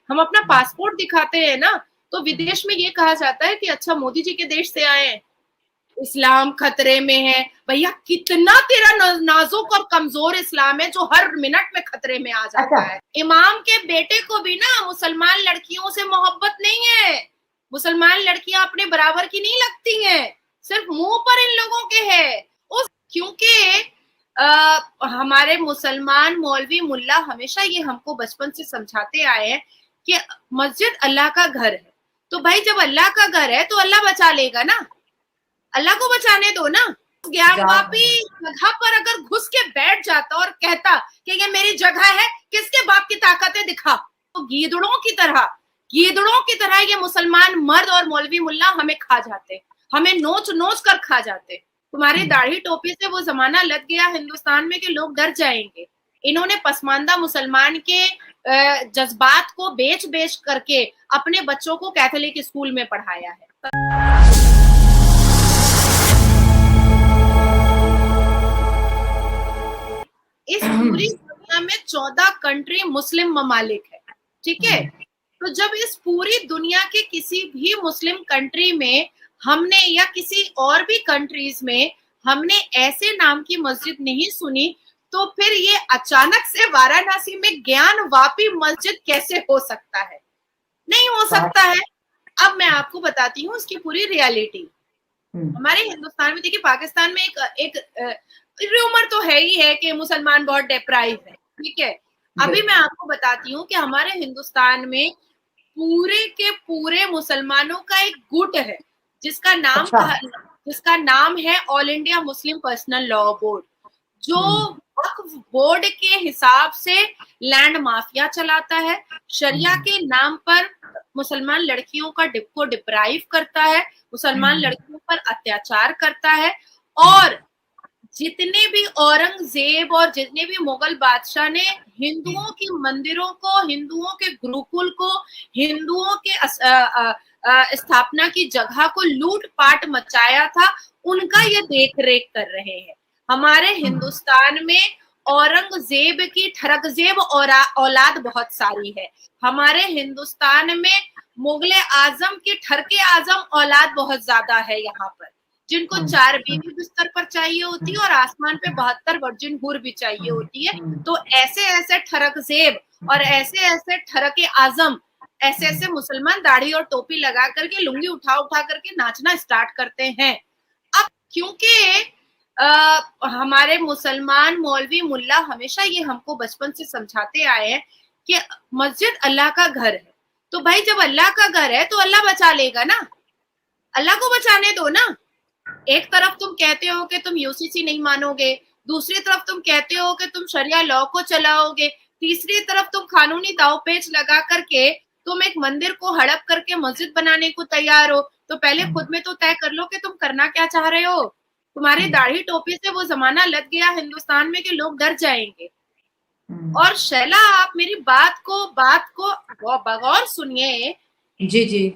हम अपना पासपोर्ट दिखाते हैं ना, तो विदेश में ये कहा जाता है कि अच्छा मोदी जी के देश से आए हैं, इस्लाम खतरे में है। भैया कितना तेरा नाजुक और कमजोर इस्लाम है जो हर मिनट में खतरे में आ अच्छा। जाता है। इमाम के बेटे को भी ना मुसलमान लड़कियों से मोहब्बत नहीं है, मुसलमान लड़कियां अपने बराबर की नहीं लगती हैं, सिर्फ मुंह पर इन लोगों के है। उस क्योंकि हमारे मुसलमान मौलवी मुल्ला हमेशा ये हमको बचपन से समझाते आए हैं कि मस्जिद अल्लाह का घर है। तो भाई जब अल्लाह का घर है तो अल्लाह बचा लेगा ना, अल्लाह को बचाने दो ना। ज्ञानवापी जगह पर अगर घुस के बैठ जाता और कहता कि ये मेरी जगह है, किसके बाप की ताकत है दिखा, तो गीदड़ों की तरह ये मुसलमान मर्द और मौलवी मुल्ला हमें खा जाते, हमें नोच नोच कर खा जाते। तुम्हारी दाढ़ी टोपी से वो जमाना लग गया हिंदुस्तान में कि लोग डर जाएंगे। इन्होंने पसमानदा मुसलमान के जज्बात को बेच बेच करके अपने बच्चों को कैथोलिक स्कूल में पढ़ाया है। इस पूरी दुनिया में 14 कंट्री मुस्लिम ममालिक है, ठीक है। तो जब इस पूरी दुनिया के किसी भी मुस्लिम कंट्री में हमने या किसी और भी कंट्रीज में हमने ऐसे नाम की मस्जिद नहीं सुनी, तो फिर ये अचानक से वाराणसी में ज्ञानवापी मस्जिद कैसे हो सकता है? नहीं हो सकता है। अब मैं आपको बताती हूँ उसकी पूरी रियलिटी। हमारे हिंदुस्तान में देखिए, पाकिस्तान में एक रूमर तो है ही है कि मुसलमान बहुत डिप्राइव है, ठीक है। अभी मैं आपको बताती हूँ कि हमारे हिंदुस्तान में पूरे के पूरे मुसलमानों का एक गुट है जिसका नाम है all India Muslim personal law board, जो वक्फ बोर्ड के हिसाब से लैंड माफिया चलाता है, शरिया के नाम पर मुसलमान लड़कियों को डिप्राइव करता है, मुसलमान लड़कियों पर अत्याचार करता है। और जितने भी औरंगजेब और जितने भी मुगल बादशाह ने हिंदुओं की मंदिरों को, हिंदुओं के गुरुकुल को, हिंदुओं के स्थापना की जगह को लूट पाट मचाया था, उनका ये देख रेख कर रहे हैं। हमारे हिंदुस्तान में औरंगजेब की ठरकजेब औलाद बहुत सारी है, हमारे हिंदुस्तान में मुगले आजम की ठरके आजम औलाद बहुत ज्यादा है यहाँ पर, जिनको 4 बीवी बिस्तर पर चाहिए होती है और आसमान पे 72 वर्जिन हूर भी चाहिए होती है। तो ऐसे ऐसे ठरकजेब और ऐसे ऐसे ठरके आजम, ऐसे ऐसे मुसलमान दाढ़ी और टोपी लगा करके लुंगी उठा उठा करके नाचना स्टार्ट करते हैं। अब क्योंकि हमारे मुसलमान मौलवी मुल्ला हमेशा ये हमको बचपन से समझाते आए हैं कि मस्जिद अल्लाह का घर है। तो भाई जब अल्लाह का घर है तो अल्लाह बचा लेगा ना, अल्लाह को बचाने दो ना। एक तरफ तुम कहते हो कि तुम यूसीसी नहीं मानोगे, दूसरी तरफ तुम कहते हो कि तुम शरिया लॉ को चलाओगे, तीसरी तरफ तुम कानूनी दावपेच लगा करके तुम एक मंदिर को हड़प करके मस्जिद बनाने को तैयार हो। तो पहले खुद में तो तय कर लो कि तुम करना क्या चाह रहे हो। तुम्हारी दाढ़ी टोपी से वो जमाना लग गया हिंदुस्तान में कि लोग डर जाएंगे। और शैला, आप मेरी बात को बगौर सुनिए। जी जी।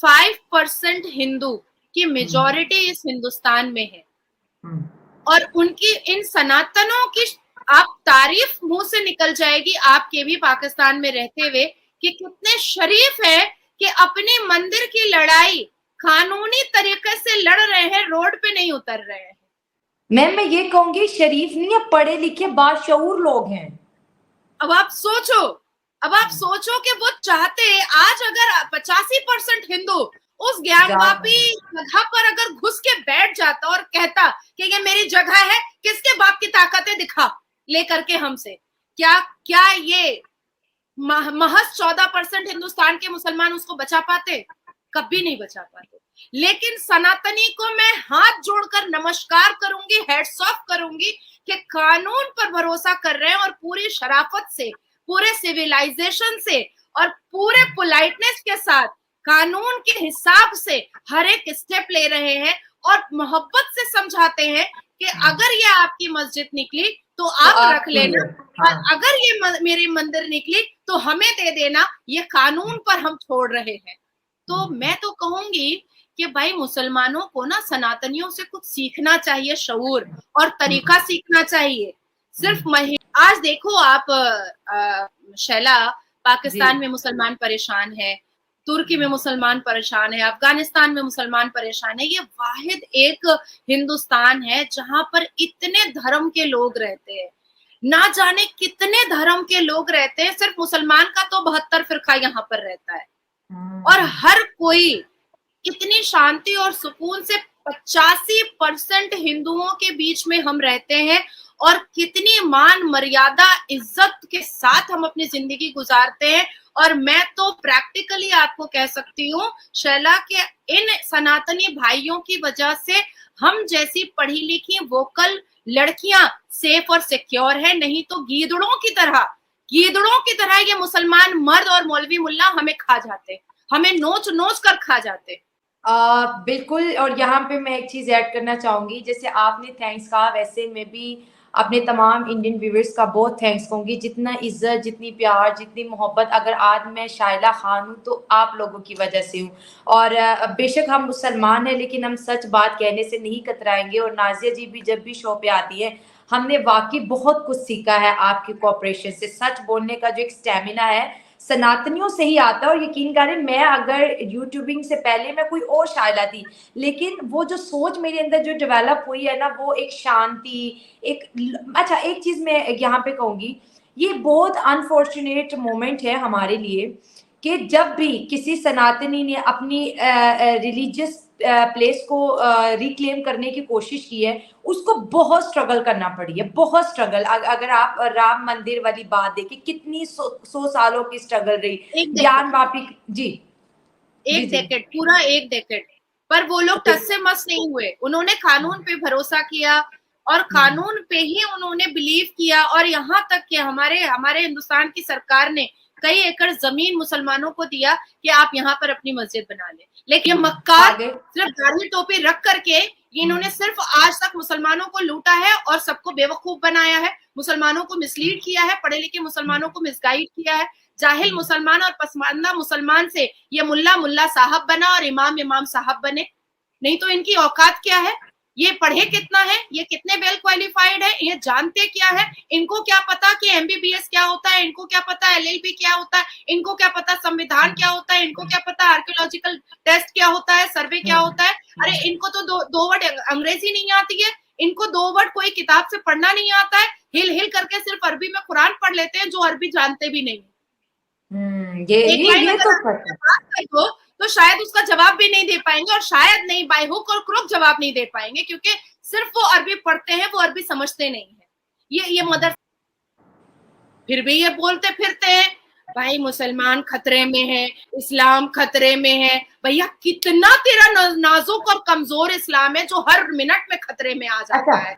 5% हिंदू की मेजॉरिटी इस हिंदुस्तान में है, और उनकी इन सनातनों की आप तारीफ मुंह से निकल जाएगी आपके भी पाकिस्तान में रहते हुए कि कितने शरीफ है कि अपने मंदिर की लड़ाई कानूनी तरीके से लड़ रहे हैं, रोड पे नहीं उतर रहे हैं। मैम मैं ये कहूंगी शरीफ नहीं है, पढ़े लिखे बाशऊर लोग हैं। अब आप सोचो कि वो चाहते, आज अगर 85% हिंदू उस ज्ञानवापी जगह पर अगर घुस के बैठ जाता और कहता कि ये मेरी जगह है, किसके बाप की ताकत है दिखा लेकर के हमसे, क्या ये महज 14% हिंदुस्तान के मुसलमान उसको बचा पाते? कभी नहीं बचा पाते। लेकिन सनातनी को मैं हाथ जोड़कर नमस्कार करूंगी, हेड्स ऑफ करूंगी कि कानून पर भरोसा कर रहे हैं और पूरी शराफत से, पूरे सिविलाइजेशन से और पूरे पोलाइटनेस के साथ कानून के हिसाब से हर एक स्टेप ले रहे हैं और मोहब्बत से समझाते हैं कि अगर ये आपकी मस्जिद निकली तो आप रख लेना, और अगर ये मेरी मंदिर निकली तो हमें दे देना, ये कानून पर हम छोड़ रहे हैं। तो मैं तो कहूंगी कि भाई मुसलमानों को ना सनातनियों से कुछ सीखना चाहिए, शऊर और तरीका सीखना चाहिए। सिर्फ आज देखो आप शैला, पाकिस्तान में मुसलमान परेशान है, तुर्की में मुसलमान परेशान है, अफगानिस्तान में मुसलमान परेशान है। ये वाहिद एक हिंदुस्तान है जहां पर इतने धर्म के लोग रहते हैं, ना जाने कितने धर्म के लोग रहते हैं। सिर्फ मुसलमान का तो 72 फिरका यहाँ पर रहता है, और हर कोई कितनी शांति और सुकून से 85% हिंदुओं के बीच में हम रहते हैं, और कितनी मान मर्यादा इज्जत के साथ हम अपनी जिंदगी गुजारते हैं। और मैं तो प्रैक्टिकली आपको कह सकती हूँ, शैला के इन सनातनी भाइयों की वजह से हम जैसी पढ़ी लिखी वोकल लड़कियां सेफ और सिक्योर है, नहीं तो गीदड़ों की तरह ये मुसलमान मर्द और मौलवी मुल्ला हमें खा जाते, हमें नोच नोच कर खा जाते। बिल्कुल। और यहाँ पे मैं एक चीज ऐड करना चाहूंगी, जैसे आपने थैंक्स कहा, वैसे मैं भी अपने तमाम इंडियन व्यूवर्स का बहुत थैंक्स कहूंगी। जितना इज्जत, जितनी प्यार, जितनी मोहब्बत, अगर आज मैं शाइला खान हूँ तो आप लोगों की वजह से हूँ। और बेशक हम मुसलमान हैं, लेकिन हम सच बात कहने से नहीं कतराएंगे। और नाजिया जी भी जब भी शो पे आती है, हमने वाकई बहुत कुछ सीखा है आपकी कोऑपरेशन से। सच बोलने का जो एक स्टेमिना है सनातनियों से ही आता है। और यकीन करें, मैं अगर यूट्यूबिंग से पहले मैं कोई और शायला थी, लेकिन वो जो सोच मेरे अंदर जो डेवलप हुई है ना, वो एक शांति, एक अच्छा एक चीज मैं यहाँ पे कहूंगी, ये बहुत अनफॉर्चुनेट मोमेंट है हमारे लिए कि जब भी किसी सनातनी ने अपनी रिलीजियस प्लेस को रिक्लेम करने की कोशिश की है, उसको बहुत स्ट्रगल करना पड़ी है, बहुत स्ट्रगल। अगर आप राम मंदिर वाली बात देखें, कितनी 100 सालों की स्ट्रगल रही, ज्ञान वापी जी, एक डेकेड, पूरा एक डेकेड। पर वो लोग टस से मस नहीं हुए, उन्होंने कानून पे भरोसा किया और कानून पे ही उन्होंने बिलीव किया। और यहाँ तक कि हमारे हिंदुस्तान की सरकार ने कई एकड़ जमीन मुसलमानों को दिया कि आप यहाँ पर अपनी मस्जिद बना ले। लेकिन ये मक्कार सिर्फ दाढ़ी टोपी रख करके इन्होंने सिर्फ आज तक मुसलमानों को लूटा है और सबको बेवकूफ बनाया है, मुसलमानों को मिसलीड किया है, पढ़े लिखे मुसलमानों को मिसगाइड किया है। जाहिल मुसलमान और पसमानदा मुसलमान से ये मुल्ला मुल्ला साहब बना और इमाम इमाम साहब बने, नहीं तो इनकी औकात क्या है? ये पढ़े कितना है, ये कितने वेल क्वालिफाइड है, ये जानते क्या है? इनको क्या पता कि एमबीबीएस क्या होता है, इनको क्या पता एलएलबी क्या होता है, इनको क्या पता संविधान क्या होता है, इनको क्या पता आर्कियोलॉजिकल टेस्ट क्या होता है, सर्वे क्या होता है? अरे इनको तो दो वर्ड अंग्रेजी नहीं आती है, इनको 2 वर्ड कोई किताब से पढ़ना नहीं आता है, हिल हिल करके सिर्फ अरबी में कुरान पढ़ लेते हैं, जो अरबी जानते भी नहीं। ये तो शायद उसका जवाब भी नहीं दे पाएंगे, और शायद नहीं, बाय हुक और क्रुक जवाब नहीं दे पाएंगे, क्योंकि सिर्फ वो अरबी पढ़ते हैं, वो अरबी समझते नहीं है। ये मदर फिर भी ये बोलते फिरते हैं भाई मुसलमान खतरे में है, इस्लाम खतरे में है। भैया कितना तेरा नाजुक और कमजोर इस्लाम है जो हर मिनट में खतरे में आ जाता है।